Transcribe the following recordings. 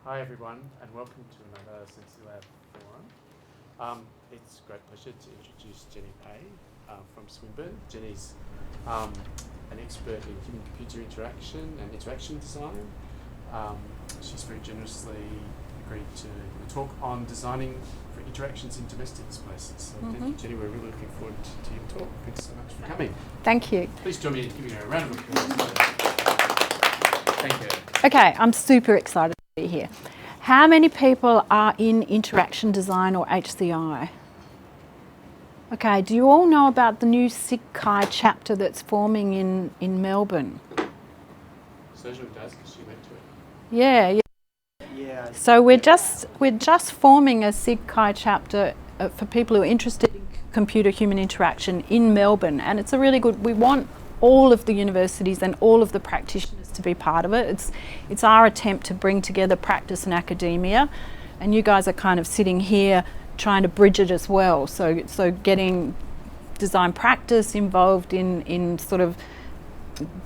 Hi everyone, and welcome to another SensiLab forum. It's a great pleasure to introduce Jeni Paay from Swinburne. Jeni's an expert in human-computer interaction and interaction design. She's very generously agreed to talk on designing for interactions in domestic spaces. So thank you, Jeni. We're really looking forward to your talk. Thanks so much for coming. Thank you. Please join me in giving her a round of applause. Thank you. Okay, I'm super excited to be here. How many people are in interaction design or HCI? Okay, do you all know about the new Paay chapter that's forming in Melbourne? Certainly does, because she went to it. Yeah. So we're just forming a Paay chapter for people who are interested in computer-human interaction in Melbourne, and it's a really good. We want all of the universities and all of the practitioners to be part of it. It's our attempt to bring together practice and academia, and you guys are kind of sitting here trying to bridge it as well. So getting design practice involved in sort of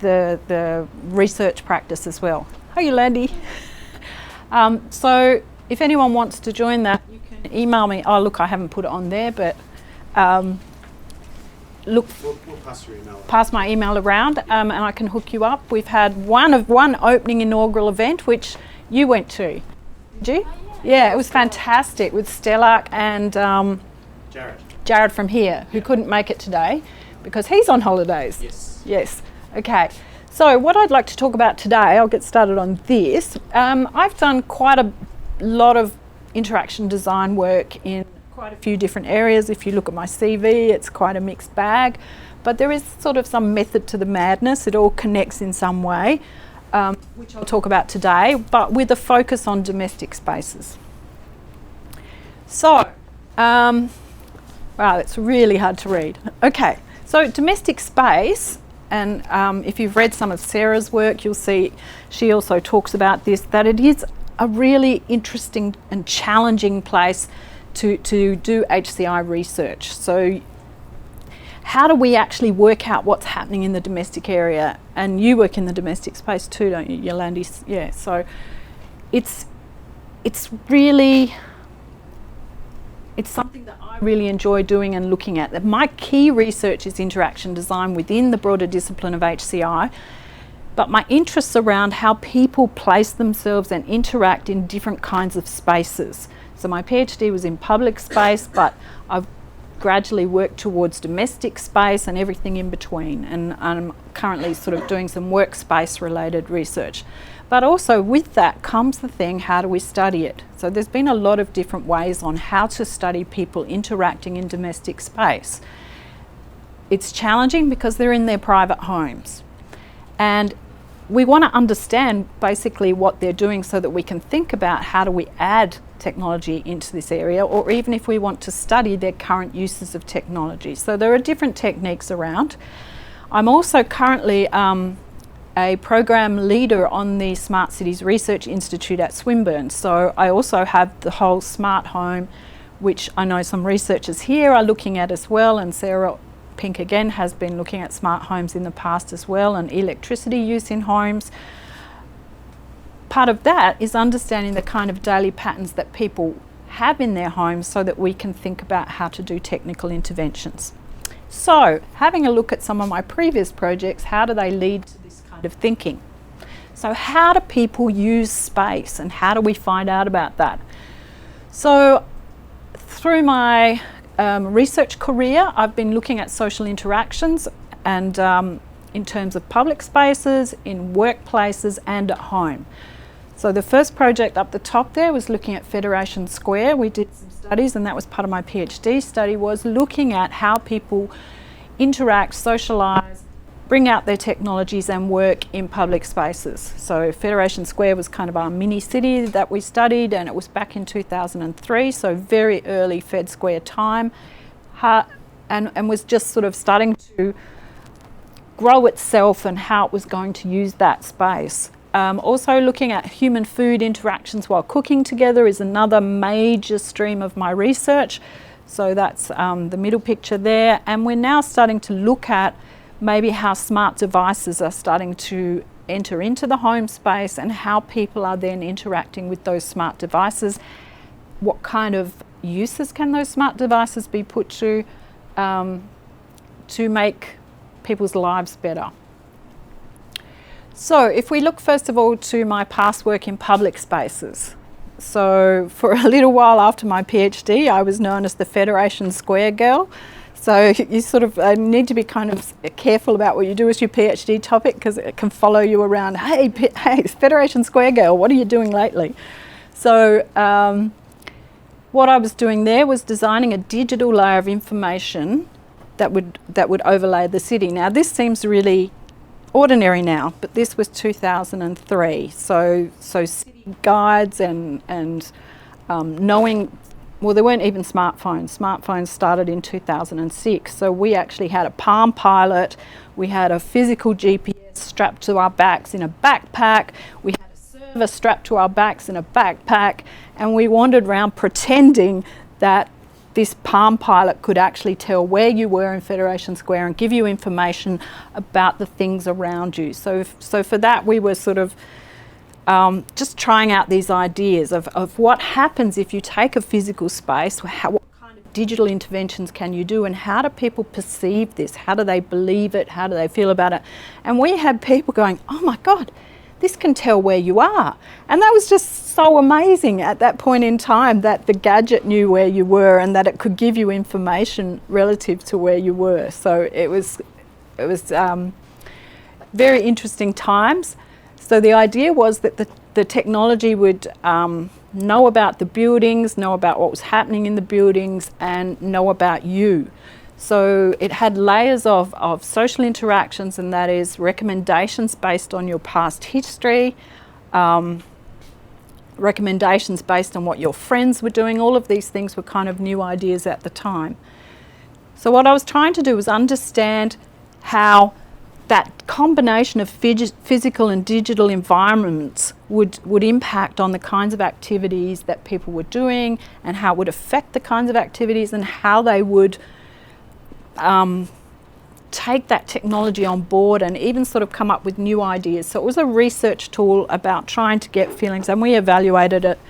the research practice as well. Hi, Yolandi. So if anyone wants to join that, you can email me. Oh, look, I haven't put it on there, but look, We'll pass your email. Pass my email around, and I can hook you up. We've had one opening inaugural event, which you went to. Did you? Oh, yeah. Yeah, it was fantastic with Stella and Jared from here, who couldn't make it today because he's on holidays. Yes. Okay. So what I'd like to talk about today, I'll get started on this. I've done quite a lot of interaction design work in quite a few different areas. If you look at my CV, it's quite a mixed bag, but there is sort of some method to the madness. It all connects in some way, which I'll talk about today, but with a focus on domestic spaces. So, wow, it's really hard to read. Okay, so domestic space, and if you've read some of Sarah's work, you'll see she also talks about this, that it is a really interesting and challenging place to do HCI research. So how do we actually work out what's happening in the domestic area? And you work in the domestic space too, don't you, Yolandi? Yeah, so it's something that I really enjoy doing and looking at. My key research is interaction design within the broader discipline of HCI, but my interests around how people place themselves and interact in different kinds of spaces. So my PhD was in public space, but I've gradually worked towards domestic space and everything in between, and I'm currently sort of doing some workspace related research. But also with that comes the thing, how do we study it? So there's been a lot of different ways on how to study people interacting in domestic space. It's challenging because they're in their private homes, and we want to understand basically what they're doing so that we can think about how do we add technology into this area, or even if we want to study their current uses of technology. So there are different techniques around. I'm also currently a program leader on the Smart Cities Research Institute at Swinburne. So I also have the whole smart home, which I know some researchers here are looking at as well, and Sarah Pink again has been looking at smart homes in the past as well, and electricity use in homes. Part of that is understanding the kind of daily patterns that people have in their homes so that we can think about how to do technical interventions. So, having a look at some of my previous projects, how do they lead to this kind of thinking? So how do people use space, and how do we find out about that? So through my research career, I've been looking at social interactions, and in terms of public spaces, in workplaces and at home. So the first project up the top there was looking at Federation Square. We did some studies, and that was part of my PhD study, was looking at how people interact, socialise, bring out their technologies and work in public spaces. So Federation Square was kind of our mini city that we studied, and it was back in 2003, so very early Fed Square time, and was just sort of starting to grow itself and how it was going to use that space. Also looking at human food interactions while cooking together is another major stream of my research. So that's the middle picture there, and we're now starting to look at maybe how smart devices are starting to enter into the home space and how people are then interacting with those smart devices. What kind of uses can those smart devices be put to make people's lives better? So if we look first of all to my past work in public spaces. So for a little while after my PhD, I was known as the Federation Square girl. So you sort of need to be kind of careful about what you do as your PhD topic, because it can follow you around. Hey, Federation Square girl, what are you doing lately? So what I was doing there was designing a digital layer of information that would overlay the city. Now this seems really ordinary now, but this was 2003. So city guides and knowing. Well, there weren't even smartphones. Smartphones started in 2006. So we actually had a Palm Pilot. We had a physical GPS strapped to our backs in a backpack. We had a server strapped to our backs in a backpack. And we wandered around pretending that this Palm Pilot could actually tell where you were in Federation Square and give you information about the things around you. So for that, we were sort of just trying out these ideas of what happens if you take a physical space, what kind of digital interventions can you do, and how do people perceive this? How do they believe it? How do they feel about it? And we had people going, oh my God, this can tell where you are. And that was just so amazing at that point in time, that the gadget knew where you were and that it could give you information relative to where you were. So it was very interesting times. So the idea was that the technology would know about the buildings, know about what was happening in the buildings, and know about you. So it had layers of social interactions, and that is recommendations based on your past history, recommendations based on what your friends were doing. All of these things were kind of new ideas at the time. So what I was trying to do was understand how that combination of physical and digital environments would impact on the kinds of activities that people were doing, and how it would affect the kinds of activities, and how they would take that technology on board and even sort of come up with new ideas. So it was a research tool about trying to get feelings, and we evaluated it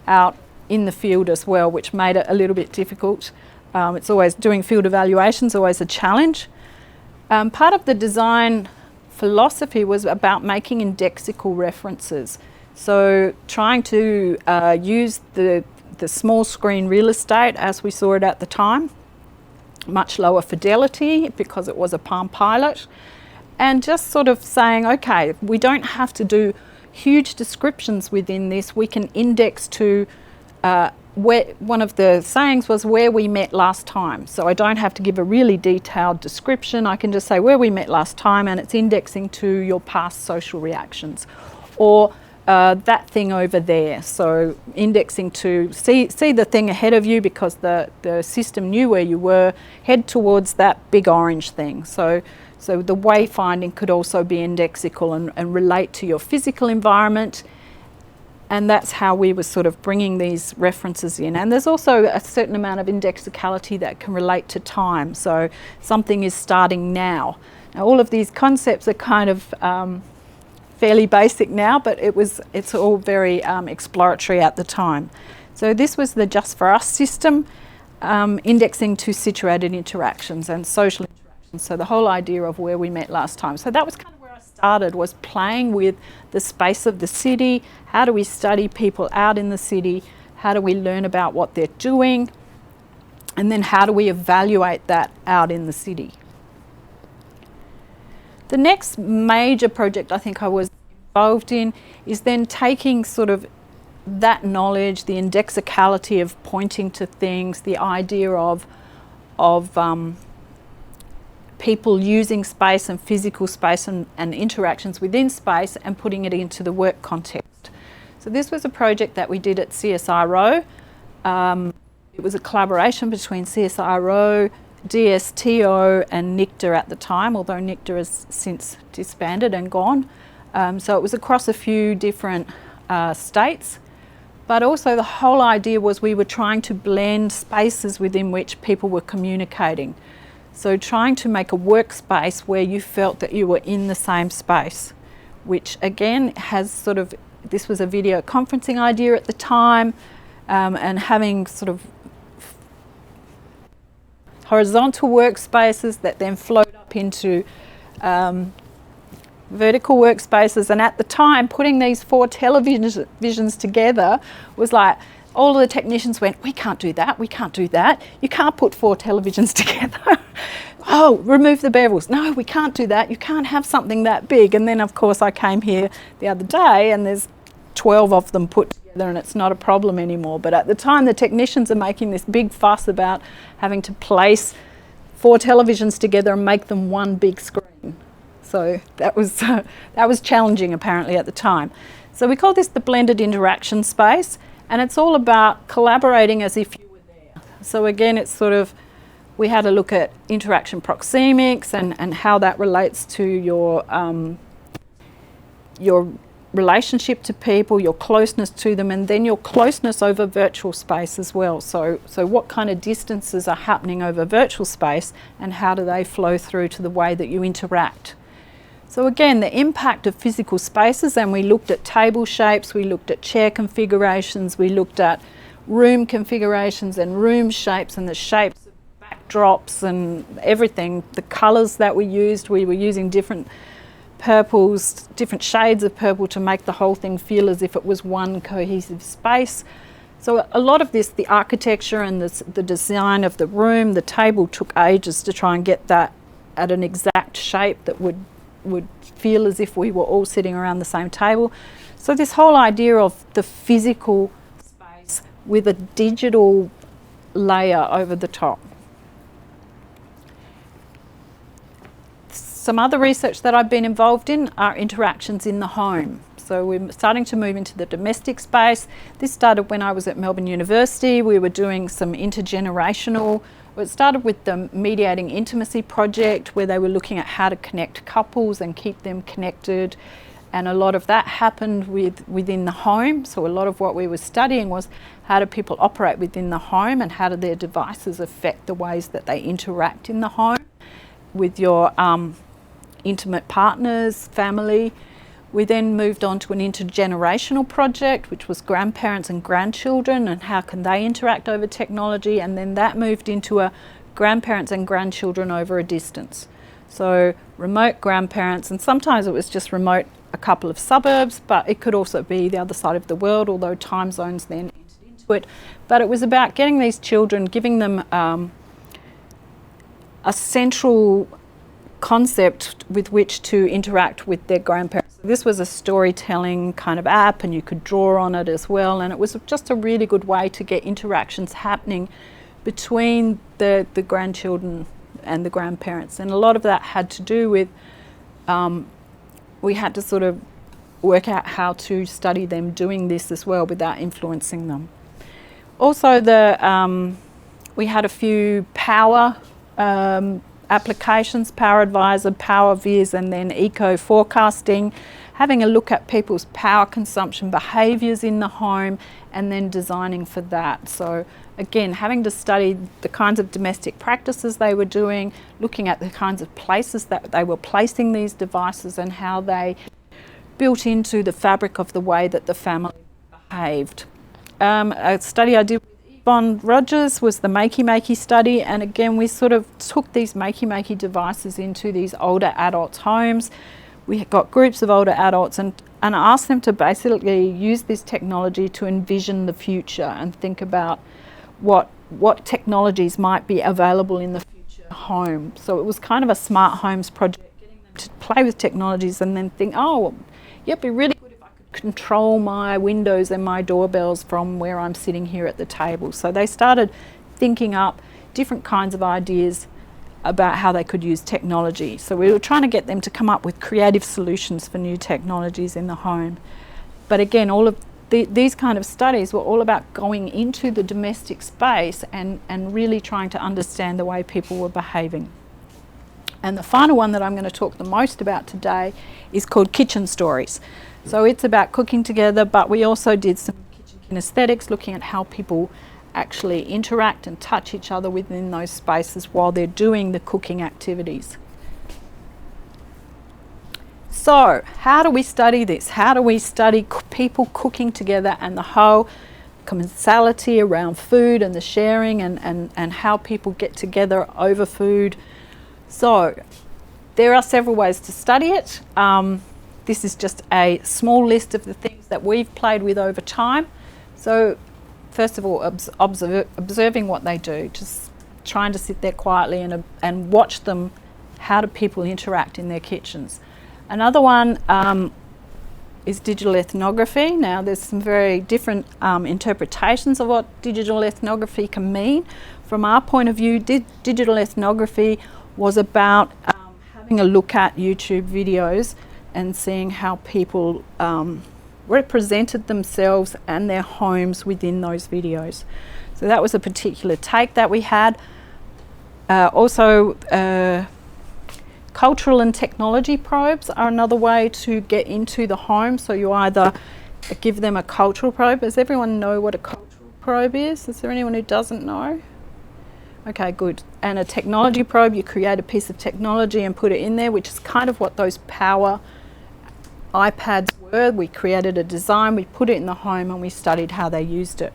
out in the field as well, which made it a little bit difficult. It's always doing field evaluations, always a challenge. Part of the design philosophy was about making indexical references. So trying to use the small screen real estate as we saw it at the time, much lower fidelity because it was a Palm Pilot, and just sort of saying, okay, we don't have to do huge descriptions within this. We can index to where, one of the sayings was, where we met last time. So I don't have to give a really detailed description. I can just say where we met last time, and it's indexing to your past social reactions, or that thing over there. So indexing to see the thing ahead of you because the system knew where you were. Head towards that big orange thing. So the wayfinding could also be indexical and relate to your physical environment. And that's how we were sort of bringing these references in. And there's also a certain amount of indexicality that can relate to time. So something is starting now. Now all of these concepts are kind of fairly basic now, but it's all very exploratory at the time. So this was the Just For Us system, indexing to situated interactions and social interactions. So the whole idea of where we met last time. So that was kind of where I started, was playing with the space of the city. How do we study people out in the city? How do we learn about what they're doing? And then how do we evaluate that out in the city? The next major project I think I was involved in is then taking sort of that knowledge, the indexicality of pointing to things, the idea of people using space and physical space and interactions within space, and putting it into the work context. So this was a project that we did at CSIRO. It was a collaboration between CSIRO, DSTO and NICTA at the time, although NICTA has since disbanded and gone. So it was across a few different states, but also the whole idea was we were trying to blend spaces within which people were communicating. So trying to make a workspace where you felt that you were in the same space which again has sort of, this was a video conferencing idea at the time, and having sort of horizontal workspaces that then float up into vertical workspaces. And at the time, putting these 4 televisions together was like, all of the technicians went, we can't do that, we can't do that. You can't put 4 televisions together. Oh, remove the bevels. No, we can't do that. You can't have something that big. And then, of course, I came here the other day and there's 12 of them put together and it's not a problem anymore. But at the time, the technicians are making this big fuss about having to place 4 televisions together and make them one big screen. So that was challenging apparently at the time. So we call this the blended interaction space, and it's all about collaborating as if you were there. So again, it's sort of, we had a look at interaction proxemics and how that relates to your relationship to people, your closeness to them, and then your closeness over virtual space as well. So what kind of distances are happening over virtual space and how do they flow through to the way that you interact? So again, the impact of physical spaces, and we looked at table shapes, we looked at chair configurations, we looked at room configurations and room shapes and the shapes of backdrops and everything. The colours that we were using different purples, different shades of purple to make the whole thing feel as if it was one cohesive space. So a lot of this, the architecture and the design of the room, the table took ages to try and get that at an exact shape that would feel as if we were all sitting around the same table. So this whole idea of the physical space with a digital layer over the top. Some other research that I've been involved in are interactions in the home. So we're starting to move into the domestic space. This started when I was at Melbourne University. We were doing some intergenerational. It started with the Mediating Intimacy project, where they were looking at how to connect couples and keep them connected. And a lot of that happened within the home. So a lot of what we were studying was how do people operate within the home and how do their devices affect the ways that they interact in the home with your intimate partners, family. We then moved on to an intergenerational project, which was grandparents and grandchildren and how can they interact over technology, and then that moved into a grandparents and grandchildren over a distance. So remote grandparents, and sometimes it was just remote a couple of suburbs, but it could also be the other side of the world, although time zones then entered into it. But it was about getting these children, giving them a central concept with which to interact with their grandparents. This was a storytelling kind of app and you could draw on it as well, and it was just a really good way to get interactions happening between the grandchildren and the grandparents. And a lot of that had to do with we had to sort of work out how to study them doing this as well without influencing them. Also we had a few power applications, Power Advisor, Power Viz, and then eco forecasting, having a look at people's power consumption behaviours in the home and then designing for that. So again, having to study the kinds of domestic practices they were doing, looking at the kinds of places that they were placing these devices and how they built into the fabric of the way that the family behaved. A study I did Yvonne Rogers was the Makey study, and again we sort of took these Makey devices into these older adults' homes. We got groups of older adults and asked them to basically use this technology to envision the future and think about what technologies might be available in the future home. So it was kind of a smart homes project, getting them to play with technologies and then think, oh, yeah, it'd be really good if I could control my windows and my doorbells from where I'm sitting here at the table. So they started thinking up different kinds of ideas about how they could use technology. So we were trying to get them to come up with creative solutions for new technologies in the home. But again, all of these kind of studies were all about going into the domestic space and really trying to understand the way people were behaving. And the final one that I'm going to talk the most about today is called Kitchen Stories. So it's about cooking together, but we also did some kitchen kinesthetics, looking at how people actually interact and touch each other within those spaces while they're doing the cooking activities. So how do we study this? How do we study people cooking together and the whole commensality around food and the sharing and how people get together over food? So there are several ways to study it. This is just a small list of the things that we've played with over time. So first of all, observing what they do, just trying to sit there quietly and watch them. How do people interact in their kitchens? Another one is digital ethnography. Now there's some very different interpretations of what digital ethnography can mean. From our point of view, digital ethnography was about having a look at YouTube videos and seeing how people represented themselves and their homes within those videos. So that was a particular take that we had. Also, cultural and technology probes are another way to get into the home. So you either give them a cultural probe. Does everyone know what a cultural probe is? Is there anyone who doesn't know? Okay, good. And a technology probe, you create a piece of technology and put it in there, which is kind of what those Power iPads were. We created a design, we put it in the home, and we studied how they used it.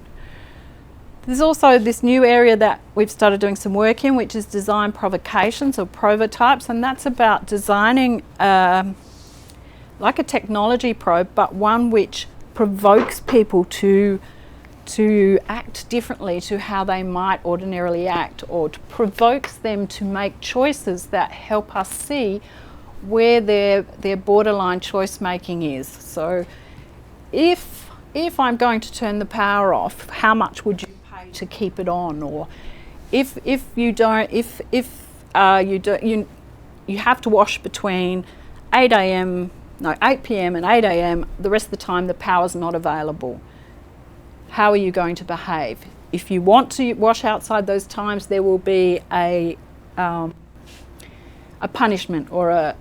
There's also this new area that we've started doing some work in, which is design provocations or prototypes, and that's about designing like a technology probe, but one which provokes people to act differently to how they might ordinarily act, or provokes them to make choices that help us see where their borderline choice making is. So if I'm going to turn the power off, how much would you pay to keep it on? Or if you have to wash between 8 p.m. and 8 a.m. the rest of the time the power's not available. How are you going to behave? If you want to wash outside those times, there will be a punishment or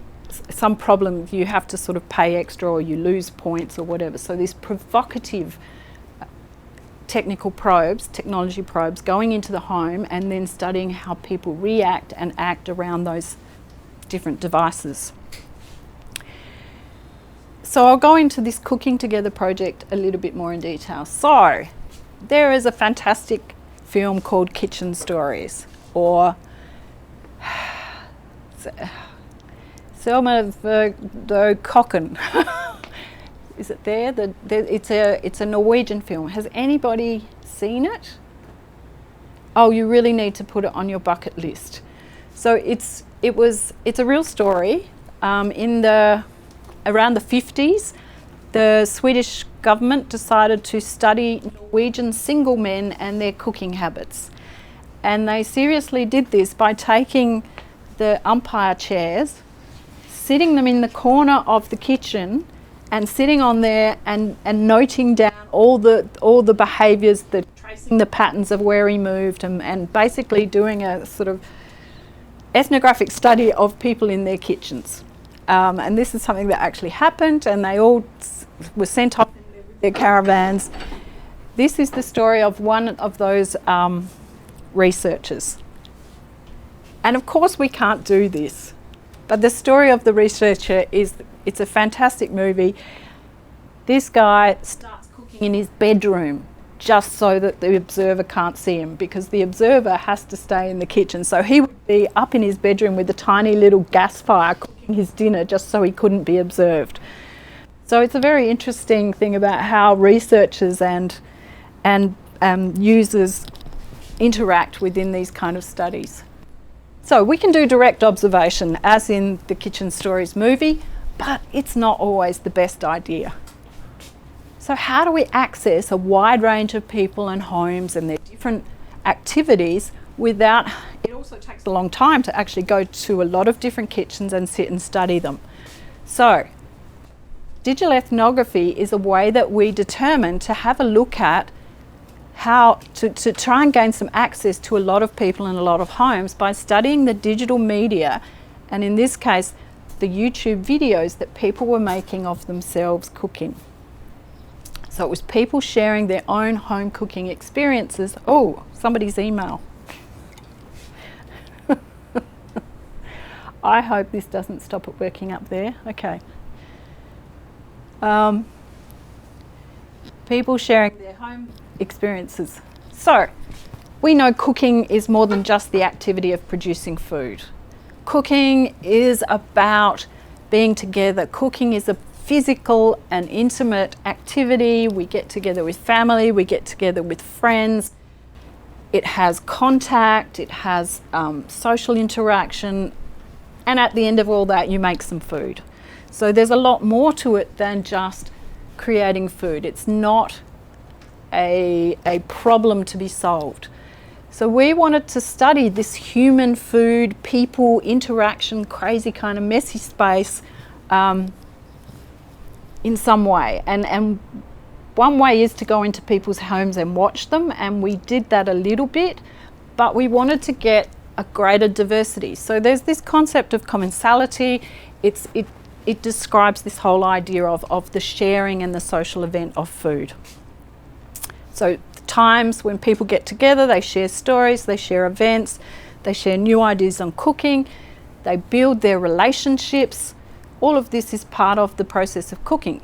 some problem. You have to sort of pay extra, or you lose points or whatever. So these provocative technology probes going into the home and then studying how people react and act around those different devices. So I'll go into this cooking together project a little bit more in detail. So there is a fantastic film called Kitchen Stories, or Selma Kokken. Is it there? It's a Norwegian film. Has anybody seen it? Oh, you really need to put it on your bucket list. So it's a real story. Around the 50s, the Swedish government decided to study Norwegian single men and their cooking habits. And they seriously did this by taking the umpire chairs, sitting them in the corner of the kitchen and sitting on there and noting down all the behaviours, tracing the patterns of where he moved, and basically doing a sort of ethnographic study of people in their kitchens. And this is something that actually happened, and they all were sent off in their caravans. This is the story of one of those researchers. And of course we can't do this, but the story of the researcher it's a fantastic movie. This guy starts cooking in his bedroom just so that the observer can't see him, because the observer has to stay in the kitchen. So he would be up in his bedroom with a tiny little gas fire cooking his dinner just so he couldn't be observed. So it's a very interesting thing about how researchers and users interact within these kind of studies. So we can do direct observation, as in the Kitchen Stories movie, but it's not always the best idea. So how do we access a wide range of people and homes and their different activities without, it also takes a long time to actually go to a lot of different kitchens and sit and study them. So digital ethnography is a way that we determine to have a look at how to try and gain some access to a lot of people in a lot of homes by studying the digital media, and in this case the YouTube videos that people were making of themselves cooking. So it was people sharing their own home cooking experiences. Oh, somebody's email. I hope this doesn't stop it working up there. Okay, People sharing their home experiences. So, we know cooking is more than just the activity of producing food. Cooking is about being together. Cooking is a physical and intimate activity. We get together with family, we get together with friends. It has contact, it has social interaction, and at the end of all that, you make some food. So there's a lot more to it than just creating food. It's not a problem to be solved. So we wanted to study this human food, people, interaction, crazy kind of messy space in some way. And one way is to go into people's homes and watch them, and we did that a little bit, but we wanted to get a greater diversity. So there's this concept of commensality. It describes this whole idea of the sharing and the social event of food. So times when people get together, they share stories, they share events, they share new ideas on cooking, they build their relationships. All of this is part of the process of cooking.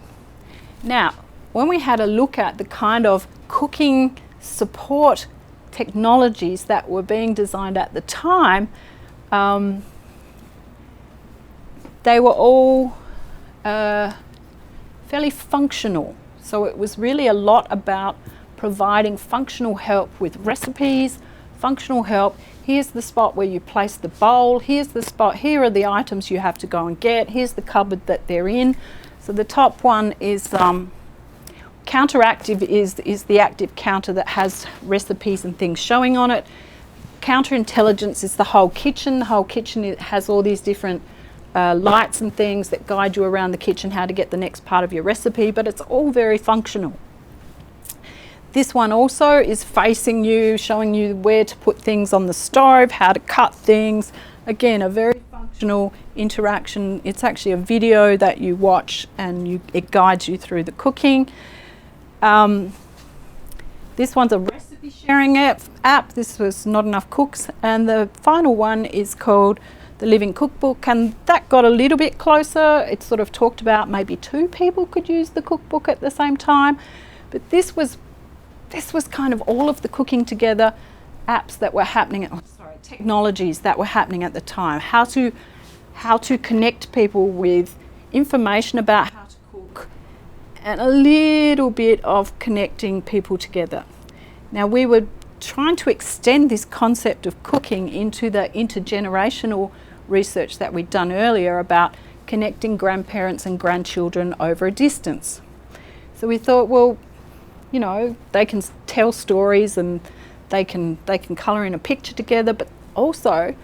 Now, when we had a look at the kind of cooking support technologies that were being designed at the time, they were all fairly functional. So it was really a lot about providing functional help with recipes, functional help. Here's the spot where you place the bowl, here's the spot, here are the items you have to go and get, here's the cupboard that they're in. So the top one is counteractive is the active counter that has recipes and things showing on it. Counterintelligence is the whole kitchen. The whole kitchen has all these different lights and things that guide you around the kitchen, how to get the next part of your recipe, but it's all very functional. This one also is facing you, showing you where to put things on the stove, how to cut things. Again, a very functional interaction. It's actually a video that you watch and it guides you through the cooking. This one's a recipe sharing app. This was Not Enough Cooks. And the final one is called The Living Cookbook, and that got a little bit closer. It sort of talked about maybe 2 people could use the cookbook at the same time. But this was kind of all of the cooking together apps that were happening, technologies that were happening at the time. How to connect people with information about how to cook, and a little bit of connecting people together. Now, we were trying to extend this concept of cooking into the intergenerational research that we'd done earlier about connecting grandparents and grandchildren over a distance. So we thought, well, you know, they can tell stories and they can colour in a picture together, but also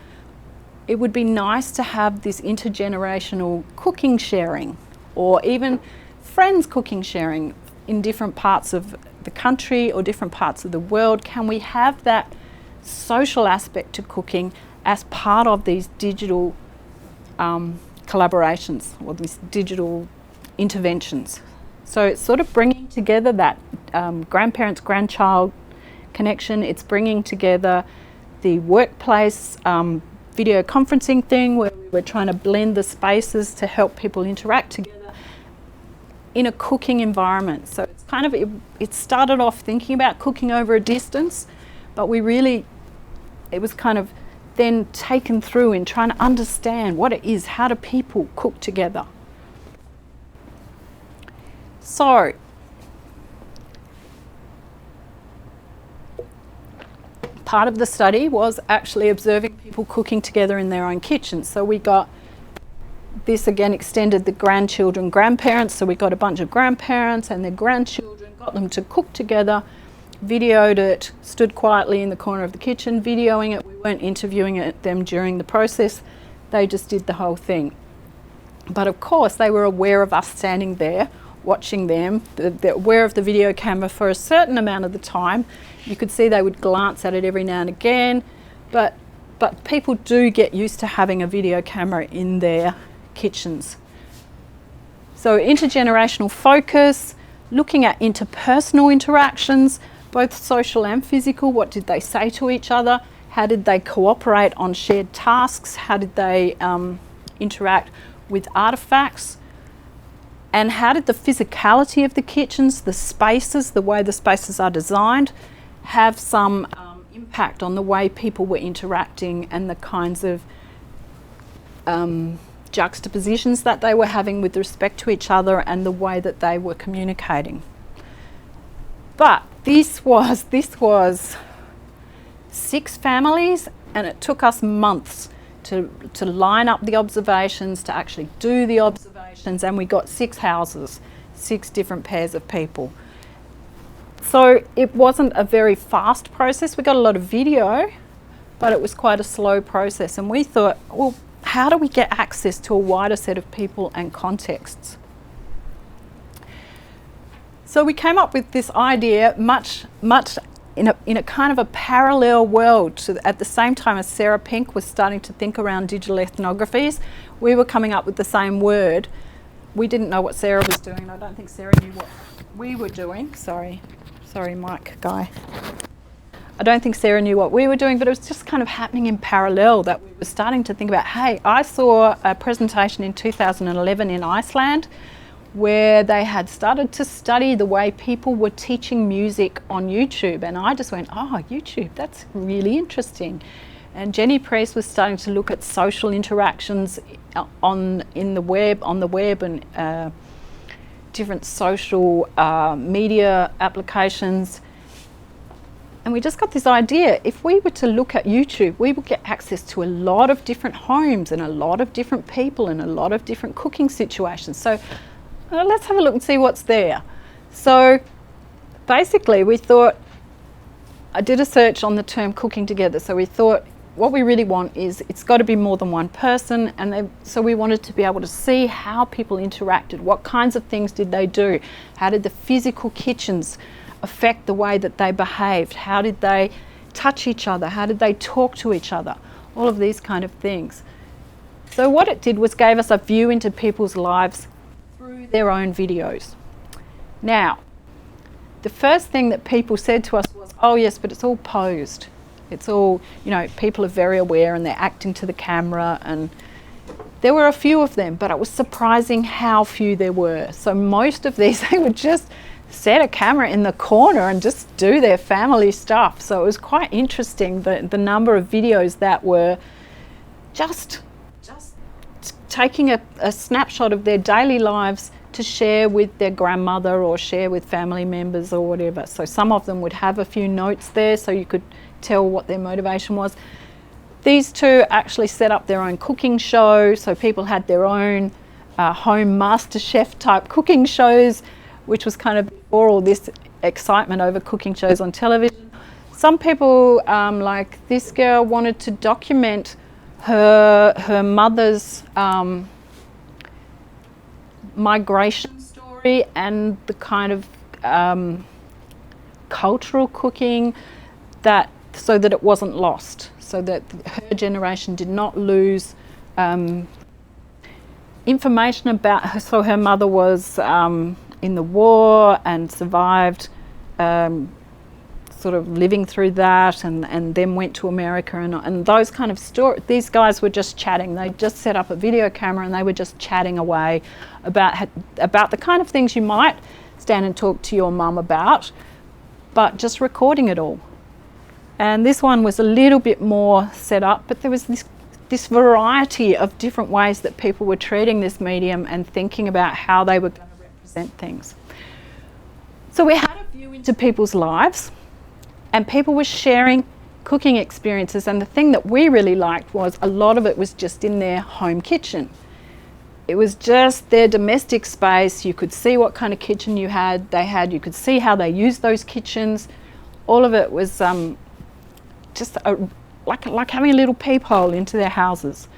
it would be nice to have this intergenerational cooking sharing, or even friends cooking sharing in different parts of the country or different parts of the world. Can we have that social aspect to cooking as part of these digital collaborations or these digital interventions? So it's sort of bringing together that grandparents-grandchild connection. It's bringing together the workplace video conferencing thing where we're trying to blend the spaces to help people interact together in a cooking environment. So it's kind of, it started off thinking about cooking over a distance, but it was kind of then taken through in trying to understand what it is, how do people cook together. So, part of the study was actually observing people cooking together in their own kitchens. So we got this again extended the grandchildren, grandparents. So we got a bunch of grandparents and their grandchildren, got them to cook together, videoed it, stood quietly in the corner of the kitchen, videoing it. We weren't interviewing them during the process. They just did the whole thing. But of course, they were aware of us standing there, watching them. They're aware of the video camera for a certain amount of the time. You could see they would glance at it every now and again, but people do get used to having a video camera in their kitchens. So intergenerational focus, looking at interpersonal interactions, both social and physical. What did they say to each other? How did they cooperate on shared tasks? How did they interact with artifacts? And how did the physicality of the kitchens, the spaces, the way the spaces are designed, have some impact on the way people were interacting and the kinds of juxtapositions that they were having with respect to each other and the way that they were communicating. But this was 6 families, and it took us months to line up the observations, to actually do the observations, and we got 6 houses, 6 different pairs of people. So it wasn't a very fast process. We got a lot of video, but it was quite a slow process, and we thought, well, how do we get access to a wider set of people and contexts? So we came up with this idea much in a kind of a parallel world to, at the same time as Sarah Pink was starting to think around digital ethnographies. We were coming up with the same word. We didn't know what Sarah was doing. I don't think Sarah knew what we were doing. Sorry, Mike guy. I don't think Sarah knew what we were doing, but it was just kind of happening in parallel that we were starting to think about, hey, I saw a presentation in 2011 in Iceland where they had started to study the way people were teaching music on YouTube. And I just went, oh, YouTube, that's really interesting. And Jeni Priest was starting to look at social interactions on the web and different social media applications. And we just got this idea, if we were to look at YouTube, we would get access to a lot of different homes and a lot of different people and a lot of different cooking situations. So let's have a look and see what's there. So basically we thought, I did a search on the term cooking together. So we thought what we really want is it's got to be more than one person. And so we wanted to be able to see how people interacted. What kinds of things did they do? How did the physical kitchens affect the way that they behaved? How did they touch each other? How did they talk to each other? All of these kind of things. So what it did was gave us a view into people's lives through their own videos. Now, the first thing that people said to us was, oh yes, but it's all posed. It's all, you know, people are very aware and they're acting to the camera, and there were a few of them, but it was surprising how few there were. So most of these, they would just set a camera in the corner and just do their family stuff. So it was quite interesting, the number of videos that were just taking a snapshot of their daily lives to share with their grandmother or share with family members or whatever. So some of them would have a few notes there so you could tell what their motivation was. These two actually set up their own cooking show, so people had their own home master chef type cooking shows, which was kind of before all this excitement over cooking shows on television. Some people, like this girl, wanted to document her mother's migration story and the kind of cultural cooking that, so that it wasn't lost, so that her generation did not lose information about her. So her mother was in the war and survived, sort of living through that, and then went to America and those kind of stories. These guys were just chatting. They just set up a video camera and they were just chatting away about the kind of things you might stand and talk to your mum about, but just recording it all. And this one was a little bit more set up, but there was this variety of different ways that people were treating this medium and thinking about how they were going to represent things. So we had a view into people's lives, and people were sharing cooking experiences, and the thing that we really liked was a lot of it was just in their home kitchen. It was just their domestic space. You could see what kind of kitchen they had, you could see how they used those kitchens. All of it was just like having a little peephole into their houses.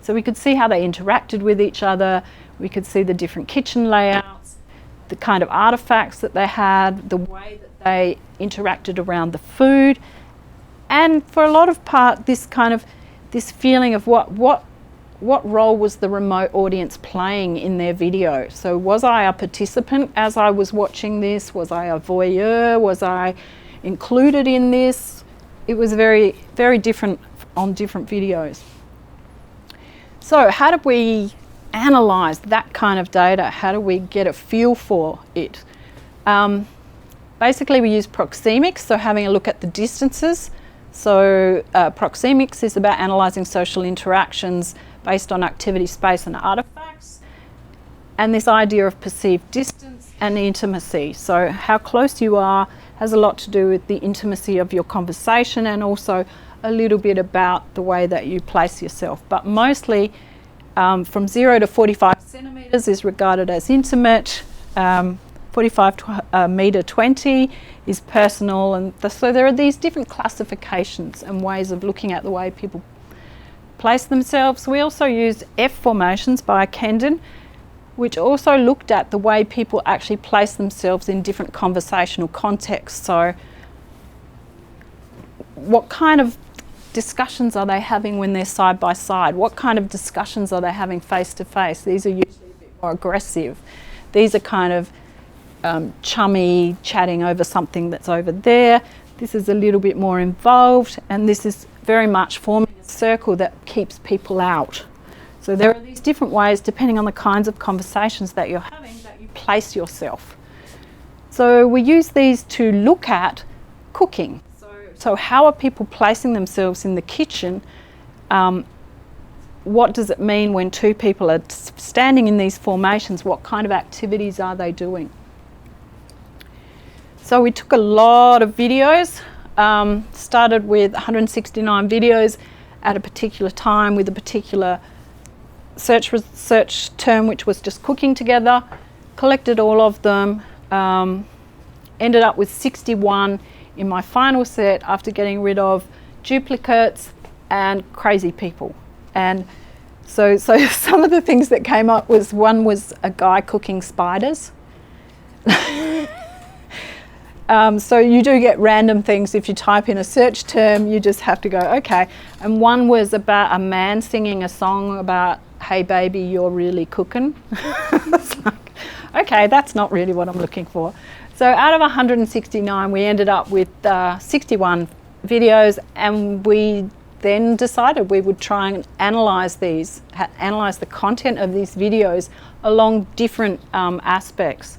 So we could see how they interacted with each other, we could see the different kitchen layouts, the kind of artifacts that they had, the way that they interacted around the food, and for a lot of part this feeling of what role was the remote audience playing in their video. So was I a participant as I was watching this? Was I a voyeur? Was I included in this? It was very, very different on different videos. So how did we analyse that kind of data? How do we get a feel for it? Basically, we use Proxemics, so having a look at the distances. So Proxemics is about analysing social interactions based on activity, space and artefacts. And this idea of perceived distance and intimacy. So how close you are has a lot to do with the intimacy of your conversation, and also a little bit about the way that you place yourself. But mostly from 0 to 45 centimetres is regarded as intimate. 45 to metre 20 is personal, and so there are these different classifications and ways of looking at the way people place themselves. We also used F formations by Kendon, which also looked at the way people actually place themselves in different conversational contexts. So what kind of discussions are they having when they're side by side? What kind of discussions are they having face to face? These are usually a bit more aggressive. These are kind of chummy, chatting over something that's over there. This is a little bit more involved, and this is very much forming a circle that keeps people out. So there are these different ways, depending on the kinds of conversations that you're having, that you place yourself. So we use these to look at cooking. So how are people placing themselves in the kitchen? What does it mean when two people are standing in these formations? What kind of activities are they doing? So we took a lot of videos, started with 169 videos at a particular time with a particular search term, which was just cooking together, collected all of them, ended up with 61 in my final set after getting rid of duplicates and crazy people. And so some of the things that came up was, one was a guy cooking spiders. So you do get random things. If you type in a search term, you just have to go, okay. And one was about a man singing a song about, hey baby, you're really cooking. It's like, okay, that's not really what I'm looking for. So out of 169, we ended up with 61 videos, and we then decided we would try and analyse these, analyse the content of these videos along different aspects.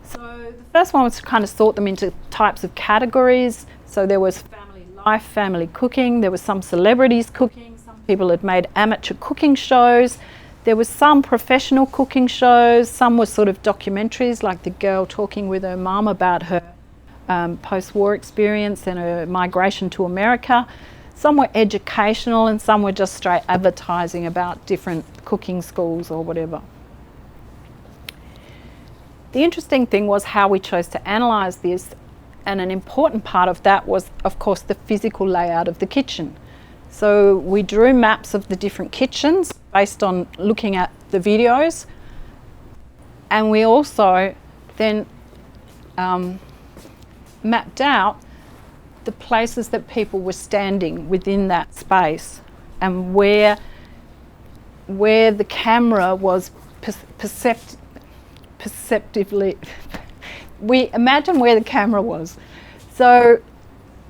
So the first one was to kind of sort them into types of categories. So there was family life, family cooking, there was some celebrities cooking, some people had made amateur cooking shows, there was some professional cooking shows, some were sort of documentaries, like the girl talking with her mum about her post-war experience and her migration to America. Some were educational, and some were just straight advertising about different cooking schools or whatever. The interesting thing was how we chose to analyse this, and an important part of that was, of course, the physical layout of the kitchen. So we drew maps of the different kitchens based on looking at the videos, and we also then mapped out the places that people were standing within that space, and where the camera was perceptively, we imagine where the camera was. So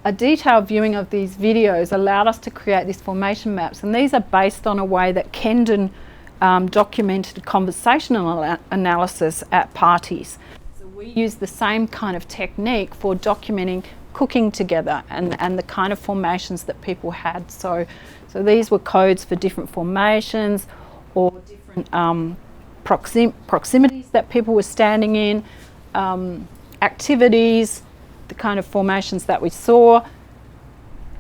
a detailed viewing of these videos allowed us to create these formation maps, and these are based on a way that Kendon documented conversational analysis at parties. So we use the same kind of technique for documenting cooking together and the kind of formations that people had. So these were codes for different formations or different proximities that people were standing in, activities, the kind of formations that we saw.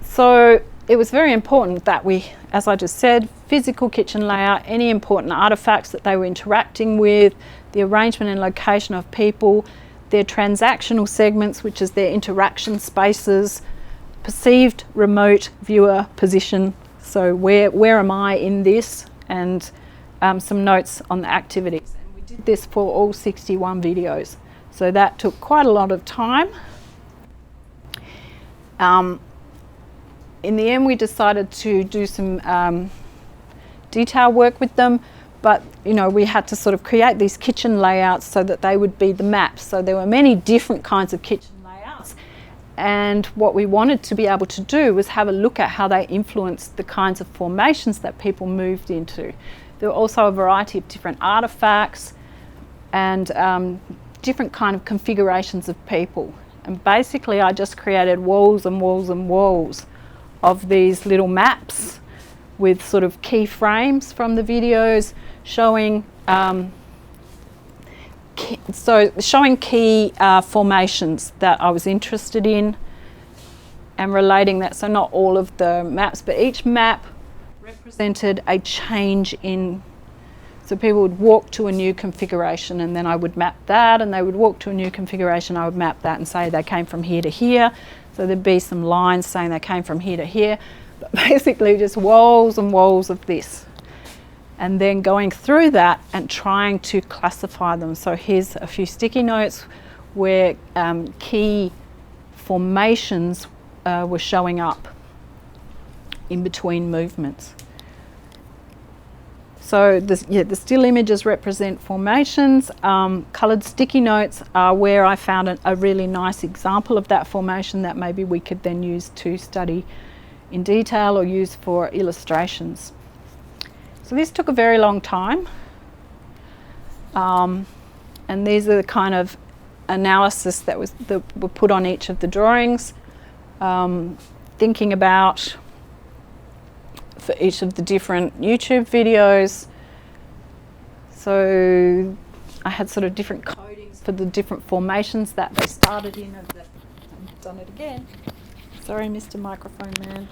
So it was very important that we, as I just said, physical kitchen layout, any important artefacts that they were interacting with, the arrangement and location of people, their transactional segments, which is their interaction spaces, perceived remote viewer position, so where am I in this, and some notes on the activities. And we did this for all 61 videos, so that took quite a lot of time. In the end, we decided to do some detail work with them, but we had to sort of create these kitchen layouts so that they would be the maps. So there were many different kinds of kitchen layouts, and what we wanted to be able to do was have a look at how they influenced the kinds of formations that people moved into. There were also a variety of different artifacts and different kind of configurations of people. And basically I just created walls and walls and walls of these little maps with sort of key frames from the videos showing showing key formations that I was interested in and relating that. So not all of the maps, but each map represented a change in. So people would walk to a new configuration and then I would map that, and they would walk to a new configuration, I would map that and say they came from here to here. So there'd be some lines saying they came from here to here, but basically just walls and walls of this. And then going through that and trying to classify them. So here's a few sticky notes where key formations were showing up in between movements. So the still images represent formations. Coloured sticky notes are where I found a really nice example of that formation that maybe we could then use to study in detail or use for illustrations. So this took a very long time. And these are the kind of analysis that were put on each of the drawings. Thinking about for each of the different YouTube videos. So I had sort of different codings for the different formations that they started in. I've done it again. Sorry, Mr. Microphone Man.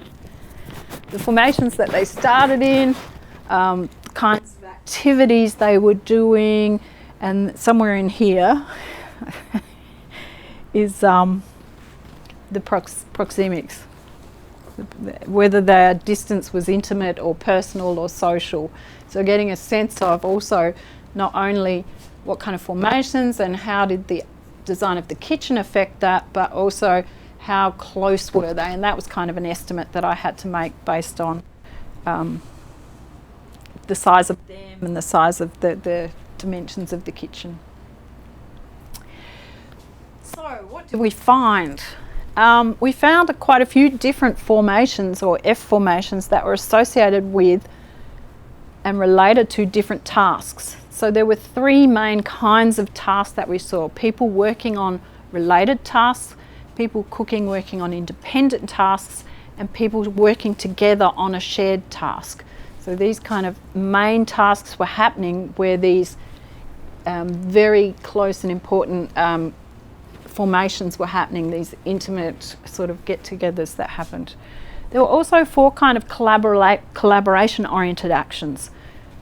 The formations that they started in, kinds of activities they were doing, and somewhere in here is the proxemics. Whether their distance was intimate or personal or social. So getting a sense of also not only what kind of formations and how did the design of the kitchen affect that, but also how close were they. And that was kind of an estimate that I had to make based on the size of them and the size of the dimensions of the kitchen. So what did we find? We found quite a few different formations or F formations that were associated with and related to different tasks. So there were three main kinds of tasks that we saw. People working on related tasks, people working on independent tasks, and people working together on a shared task. So these kind of main tasks were happening where these very close and important formations were happening, these intimate sort of get-togethers that happened. There were also four kind of collaboration-oriented actions.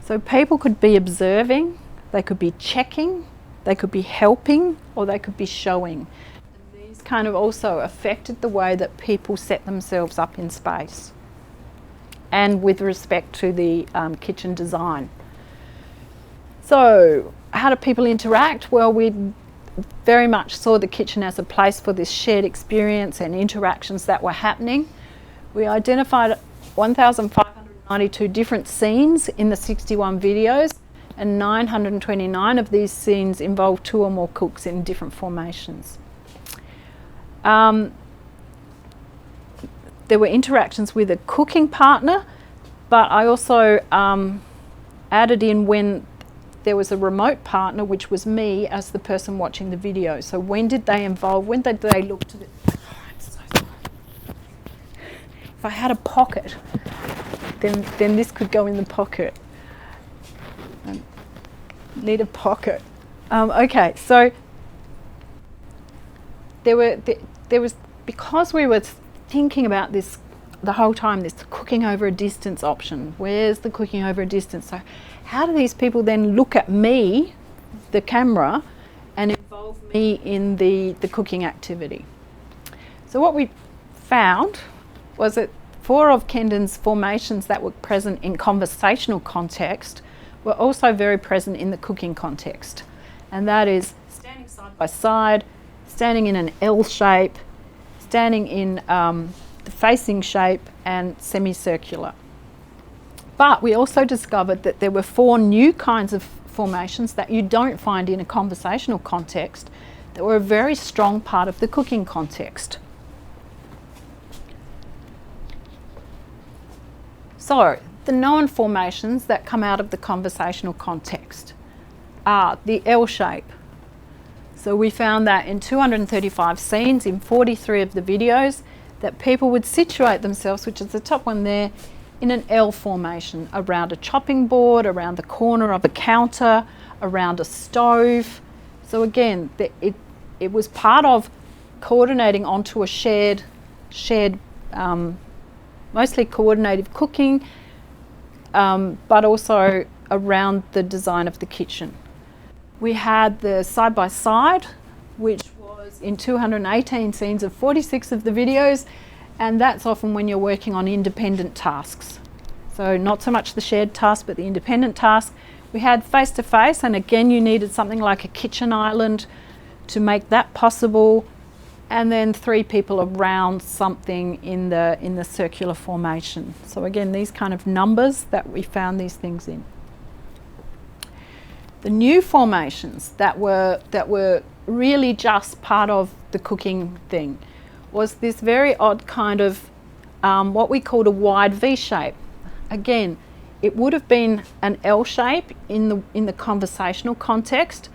So people could be observing, they could be checking, they could be helping, or they could be showing. And these kind of also affected the way that people set themselves up in space and with respect to the kitchen design. So how do people interact? Well, we very much saw the kitchen as a place for this shared experience and interactions that were happening. We identified 1,592 different scenes in the 61 videos, and 929 of these scenes involved two or more cooks in different formations. There were interactions with a cooking partner, but I also added in when there was a remote partner, which was me as the person watching the video. So when did they involve, when did they look to the, oh, I'm so sorry. If I had a pocket, then this could go in the pocket. I need a pocket. Okay, so there was, because we were thinking about this the whole time, this cooking over a distance option. Where's the cooking over a distance? So how do these people then look at me, the camera, and involve me in the cooking activity? So what we found was that 4 of Kendon's formations that were present in conversational context were also very present in the cooking context. And that is standing side by side, standing in an L shape, standing in the facing shape, and semicircular. But we also discovered that there were 4 new kinds of formations that you don't find in a conversational context that were a very strong part of the cooking context. So the known formations that come out of the conversational context are the L shape. So we found that in 235 scenes, in 43 of the videos, that people would situate themselves, which is the top one there, in an L formation, around a chopping board, around the corner of a counter, around a stove. So again, it was part of coordinating onto a shared mostly coordinative cooking, but also around the design of the kitchen. We had the side-by-side, which was in 218 scenes of 46 of the videos, and that's often when you're working on independent tasks. So not so much the shared task, but the independent task. We had face-to-face, and again you needed something like a kitchen island to make that possible, and then 3 people around something in the circular formation. So again, these kind of numbers that we found these things in. The new formations that were really just part of the cooking thing was this very odd kind of what we called a wide V shape. Again, it would have been an L shape in the conversational context.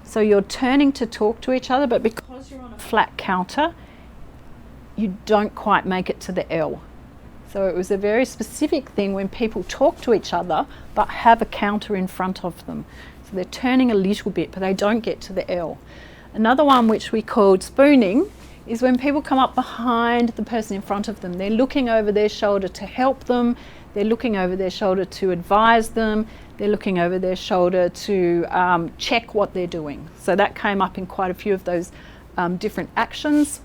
So you're turning to talk to each other, but because you're on a flat counter, you don't quite make it to the L. So it was a very specific thing when people talk to each other, but have a counter in front of them. So they're turning a little bit, but they don't get to the L. Another one, which we called spooning, is when people come up behind the person in front of them. They're looking over their shoulder to help them. They're looking over their shoulder to advise them. They're looking over their shoulder to check what they're doing. So that came up in quite a few of those different actions.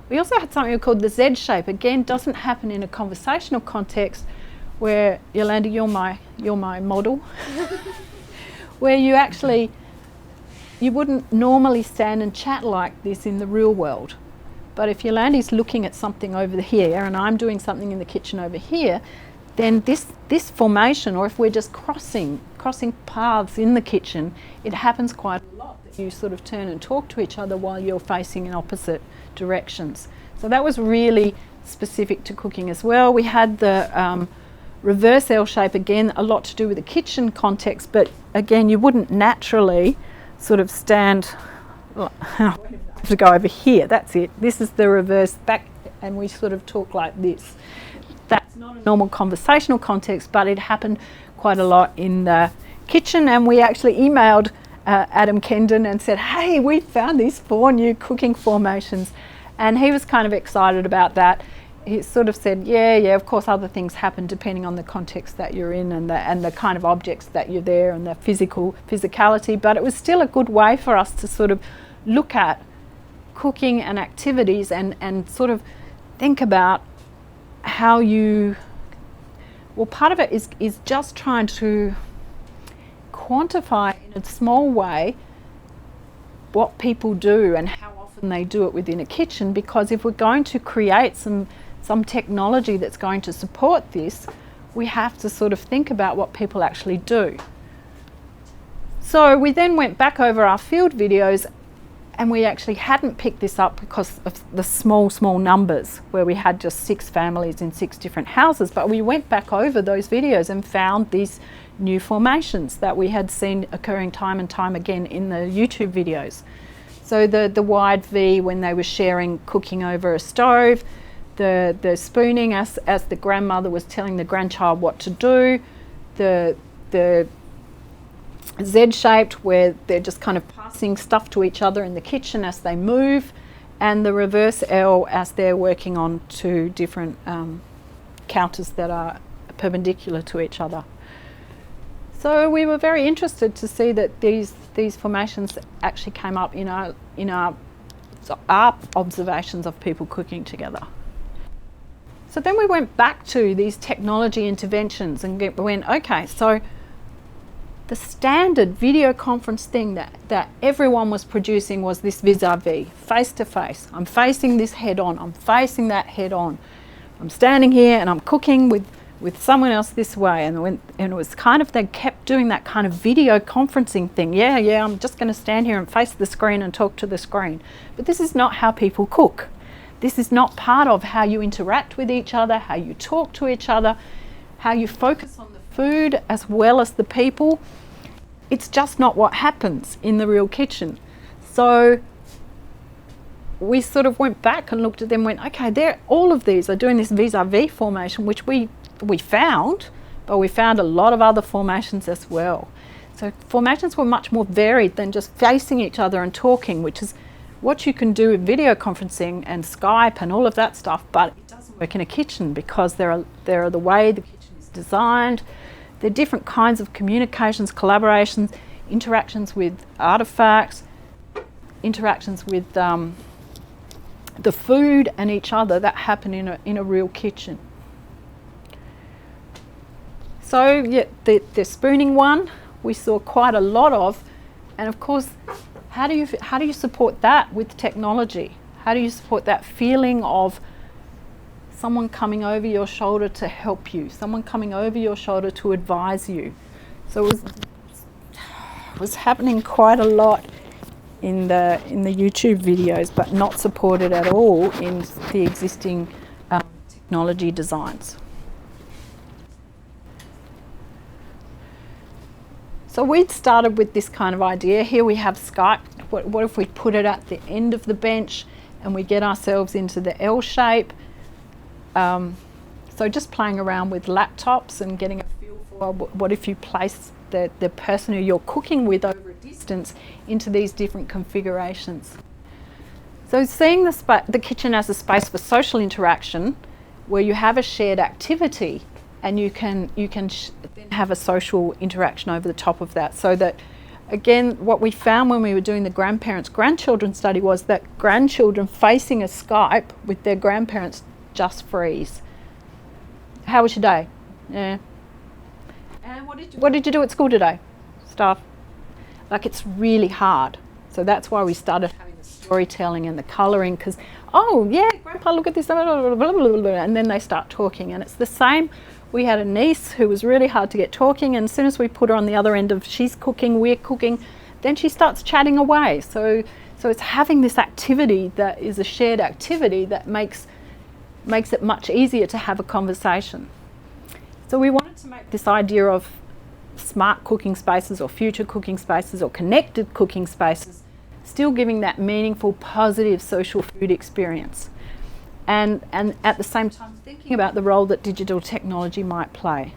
We also had something called the Z shape. Again, doesn't happen in a conversational context where, Yolanda, you're my model, where you wouldn't normally stand and chat like this in the real world. But if Yolanda's looking at something over here and I'm doing something in the kitchen over here, then this formation, or if we're just crossing paths in the kitchen, it happens quite a lot that you sort of turn and talk to each other while you're facing in opposite directions. So that was really specific to cooking as well. We had the reverse L shape, again, a lot to do with the kitchen context, but again, you wouldn't naturally sort of stand, I have to go over here, that's it. This is the reverse back, and we sort of talk like this. That's not a normal conversational context, but it happened quite a lot in the kitchen, and we actually emailed Adam Kendon and said, hey, we found these 4 new cooking formations, and he was kind of excited about that. He sort of said, yeah, of course other things happen depending on the context that you're in and the kind of objects that you're there and the physicality, but it was still a good way for us to sort of look at cooking and activities and sort of think about how part of it is just trying to quantify in a small way what people do and how often they do it within a kitchen, because if we're going to create some technology that's going to support this, we have to sort of think about what people actually do. So we then went back over our field videos, and we actually hadn't picked this up because of the small numbers where we had just 6 families in 6 different houses, but we went back over those videos and found these new formations that we had seen occurring time and time again in the YouTube videos. So the wide V when they were sharing cooking over a stove, the spooning as the grandmother was telling the grandchild what to do, the Z-shaped where they're just kind of passing stuff to each other in the kitchen as they move, and the reverse L as they're working on 2 different counters that are perpendicular to each other. So we were very interested to see that these formations actually came up in our observations of people cooking together. So then we went back to these technology interventions and went, okay, so the standard video conference thing that everyone was producing was this vis-a-vis, face-to-face. I'm facing this head-on, I'm facing that head-on. I'm standing here and I'm cooking with someone else this way, and it was kind of, they kept doing that kind of video conferencing thing. Yeah, I'm just going to stand here and face the screen and talk to the screen. But this is not how people cook. This is not part of how you interact with each other, how you talk to each other. how you focus on the food as well as the people, it's just not what happens in the real kitchen. So we sort of went back and looked at them and went, okay, all of these are doing this vis-a-vis formation, which we found, but we found a lot of other formations as well. So formations were much more varied than just facing each other and talking, which is what you can do with video conferencing and Skype and all of that stuff, but it doesn't work in a kitchen because there are the way the kitchen is designed. There are different kinds of communications, collaborations, interactions with artifacts, interactions with the food and each other that happen in a real kitchen. So yeah, the spooning one we saw quite a lot of, and of course, how do you support that with technology? How do you support that feeling of someone coming over your shoulder to help you, someone coming over your shoulder to advise you? So it was happening quite a lot in the YouTube videos, but not supported at all in the existing technology designs. So we'd started with this kind of idea. Here we have Skype. What if we put it at the end of the bench and we get ourselves into the L shape? So just playing around with laptops and getting a feel for what if you place the person who you're cooking with over a distance into these different configurations. So seeing the kitchen as a space for social interaction, where you have a shared activity and you can then have a social interaction over the top of that. So that, again, what we found when we were doing the grandchildren study was that grandchildren facing a Skype with their grandparents just freeze. How was your day? Yeah. And what did you do at school today? Stuff. Like, it's really hard. So that's why we started having the storytelling and the colouring, because, oh yeah, Grandpa, look at this, blah, blah, blah, blah, blah, and then they start talking. And it's the same. We had a niece who was really hard to get talking, and as soon as we put her on the other end of she's cooking, we're cooking, then she starts chatting away. So it's having this activity that is a shared activity that makes it much easier to have a conversation. So we wanted to make this idea of smart cooking spaces or future cooking spaces or connected cooking spaces still giving that meaningful, positive social food experience. And at the same time thinking about the role that digital technology might play.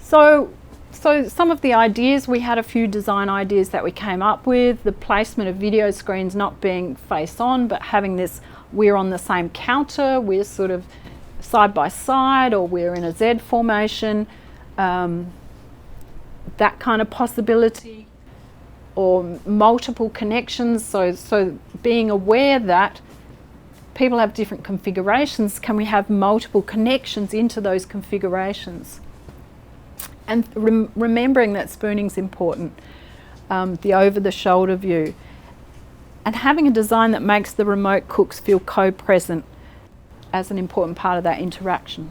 So some of the ideas, we had a few design ideas that we came up with, the placement of video screens not being face on, but having this, we're on the same counter, we're sort of side by side, or we're in a Z formation, that kind of possibility, or multiple connections. So being aware that people have different configurations, can we have multiple connections into those configurations? And remembering that spooning's important, the over-the-shoulder view, and having a design that makes the remote cooks feel co-present as an important part of that interaction.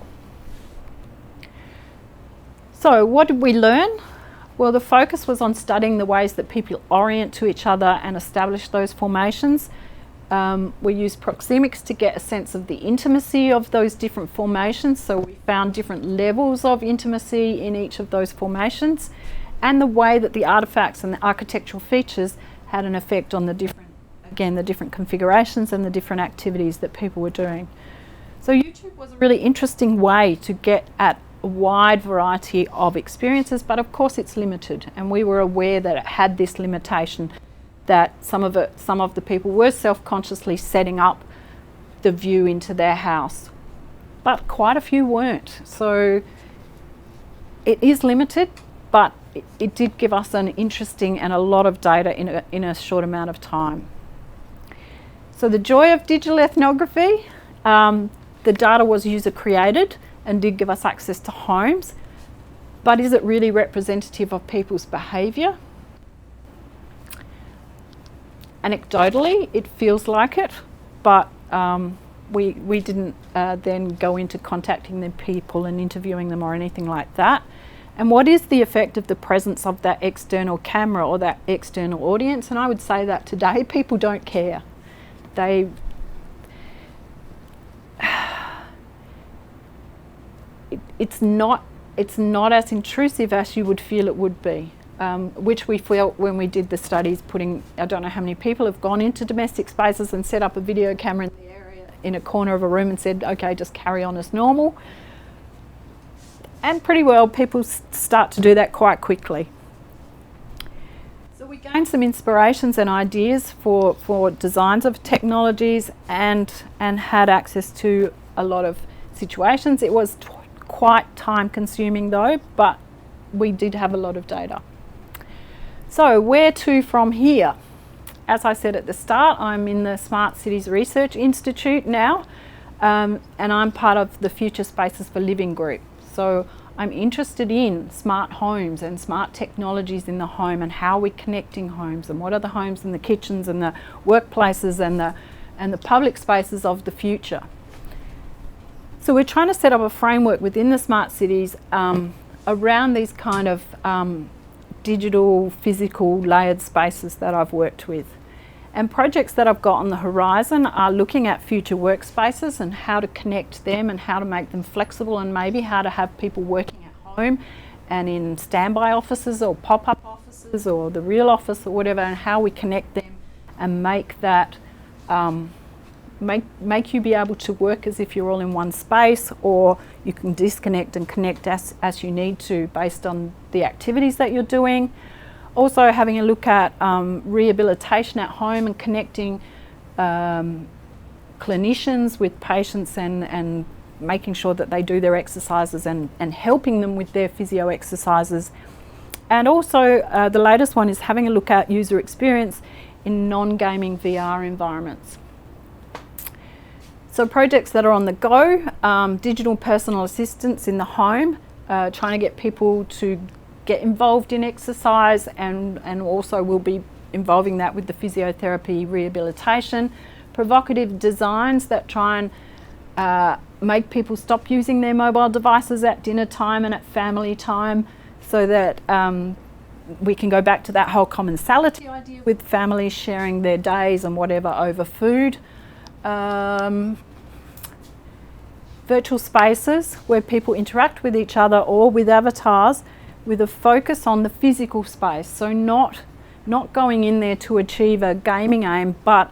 So what did we learn? Well, the focus was on studying the ways that people orient to each other and establish those formations. We used Proxemics to get a sense of the intimacy of those different formations. So we found different levels of intimacy in each of those formations, and the way that the artifacts and the architectural features had an effect on the different configurations and the different activities that people were doing. So YouTube was a really interesting way to get at a wide variety of experiences, but of course it's limited, and we were aware that it had this limitation, that some of the people were self-consciously setting up the view into their house, but quite a few weren't. So it is limited, but it did give us an interesting and a lot of data in a short amount of time. So the joy of digital ethnography, the data was user created and did give us access to homes, but is it really representative of people's behaviour? Anecdotally, it feels like it, but we didn't then go into contacting the people and interviewing them or anything like that. And what is the effect of the presence of that external camera or that external audience? And I would say that today people don't care. it's not as intrusive as you would feel it would be, which we felt when we did the studies. I don't know how many people have gone into domestic spaces and set up a video camera in the area in a corner of a room and said, okay, just carry on as normal. And pretty well people start to do that quite quickly. So we gained some inspirations and ideas for designs of technologies, and had access to a lot of situations. It was quite time consuming though, but we did have a lot of data. So where to from here? As I said at the start, I'm in the Smart Cities Research Institute now, and I'm part of the Future Spaces for Living group. So I'm interested in smart homes and smart technologies in the home, and how we're connecting homes, and what are the homes and the kitchens and the workplaces and the public spaces of the future. So we're trying to set up a framework within the smart cities around these kind of digital, physical, layered spaces that I've worked with. And projects that I've got on the horizon are looking at future workspaces and how to connect them and how to make them flexible, and maybe how to have people working at home and in standby offices or pop-up offices or the real office or whatever, and how we connect them and make that make you be able to work as if you're all in one space, or you can disconnect and connect as you need to based on the activities that you're doing. Also having a look at rehabilitation at home and connecting clinicians with patients and making sure that they do their exercises and helping them with their physio exercises. And also the latest one is having a look at user experience in non-gaming VR environments. So projects that are on the go, digital personal assistants in the home, trying to get people to get involved in exercise, and also we'll be involving that with the physiotherapy rehabilitation. Provocative designs that try and make people stop using their mobile devices at dinner time and at family time, so that we can go back to that whole commensality idea with families sharing their days and whatever over food. Virtual spaces where people interact with each other or with avatars, with a focus on the physical space. So not going in there to achieve a gaming aim, but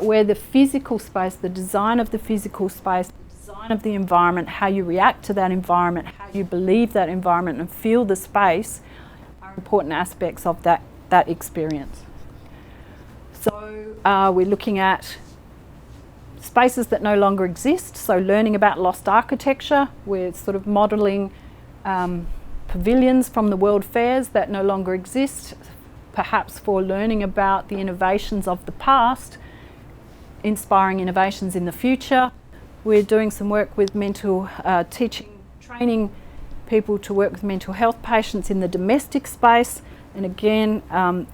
where the physical space, the design of the physical space, the design of the environment, how you react to that environment, how you believe that environment and feel the space, are important aspects of that experience. So we're looking at spaces that no longer exist, so learning about lost architecture. We're sort of modelling pavilions from the World Fairs that no longer exist, perhaps for learning about the innovations of the past, inspiring innovations in the future. We're doing some work with training people to work with mental health patients in the domestic space, and again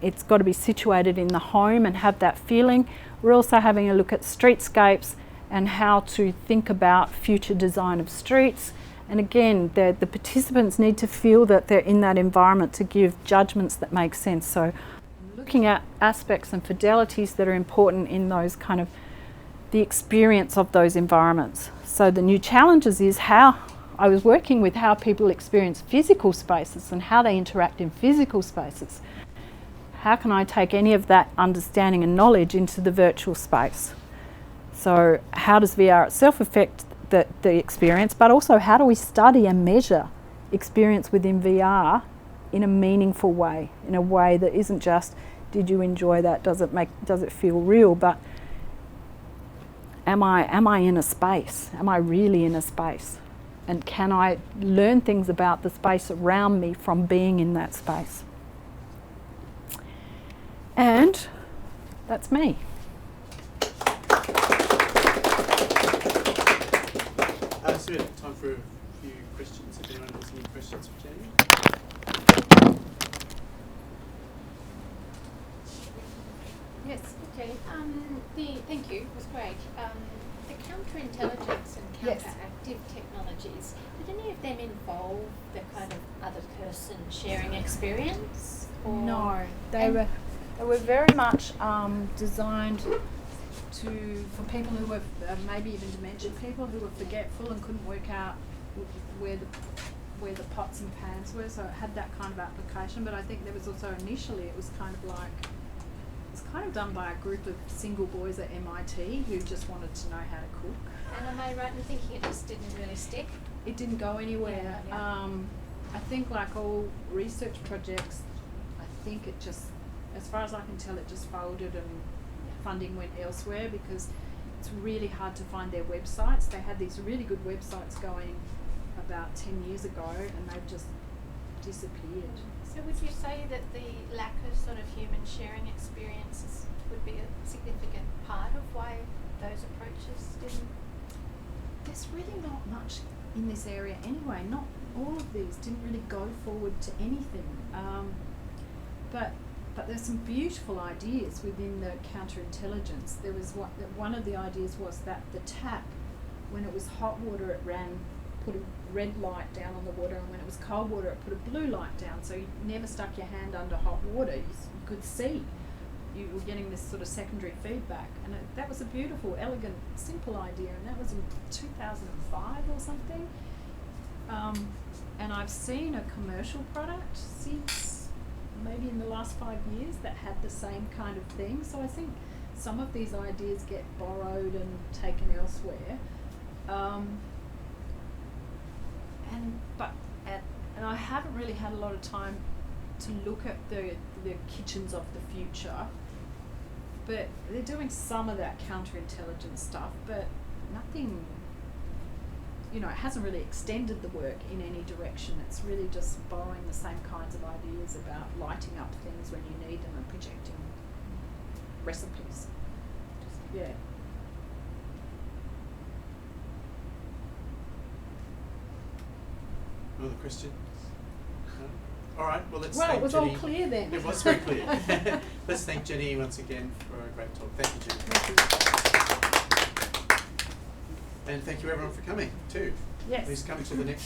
it's got to be situated in the home and have that feeling. We're also having a look at streetscapes and how to think about future design of streets. And again, the participants need to feel that they're in that environment to give judgments that make sense. So looking at aspects and fidelities that are important in those kind of the experience of those environments. So the new challenges is how I was working with how people experience physical spaces and how they interact in physical spaces. How can I take any of that understanding and knowledge into the virtual space? So how does VR itself affect the experience, but also how do we study and measure experience within VR in a meaningful way, in a way that isn't just, did you enjoy that, does it feel real, but am I in a space? Am I really in a space? And can I learn things about the space around me from being in that space? And that's me. So we have time for a few questions. If anyone has any questions for Jeni? Yes, okay. Thank you, it was great. The counterintelligence and counteractive technologies, did any of them involve the kind of other person sharing experience? Or No, they were very much designed for people who were maybe even dementia people who were forgetful and couldn't work out where the pots and pans were, so it had that kind of application. But I think there was also initially it was kind of done by a group of single boys at MIT who just wanted to know how to cook. And am I right in thinking it just didn't really stick? It didn't go anywhere. Yeah. I think like all research projects, I think it just, as far as I can tell, it just folded and funding went elsewhere because it's really hard to find their websites. They had these really good websites going about 10 years ago and they've just disappeared. So would you say that the lack of sort of human sharing experiences would be a significant part of why those approaches didn't? There's really not much in this area anyway. Not all of these didn't really go forward to anything. But there's some beautiful ideas within the counterintelligence. There was one of the ideas was that the tap, when it was hot water, it put a red light down on the water, and when it was cold water, it put a blue light down. So you never stuck your hand under hot water. You could see. You were getting this sort of secondary feedback, and that was a beautiful, elegant, simple idea, and that was in 2005 or something. And I've seen a commercial product since maybe in the last 5 years that had the same kind of thing. So I think some of these ideas get borrowed and taken elsewhere. And I haven't really had a lot of time to look at the kitchens of the future, but they're doing some of that counterintelligence stuff, but nothing, it hasn't really extended the work in any direction. It's really just borrowing the same kinds of ideas about lighting up things when you need them and projecting recipes. Yeah. Other questions? No? All right, well, let's Well, thank it was Jeni. all clear then. It was very clear. Let's thank Jeni once again for a great talk. Thank you, Jeni. Thank you. And thank you everyone for coming too. Yes. Please come to the next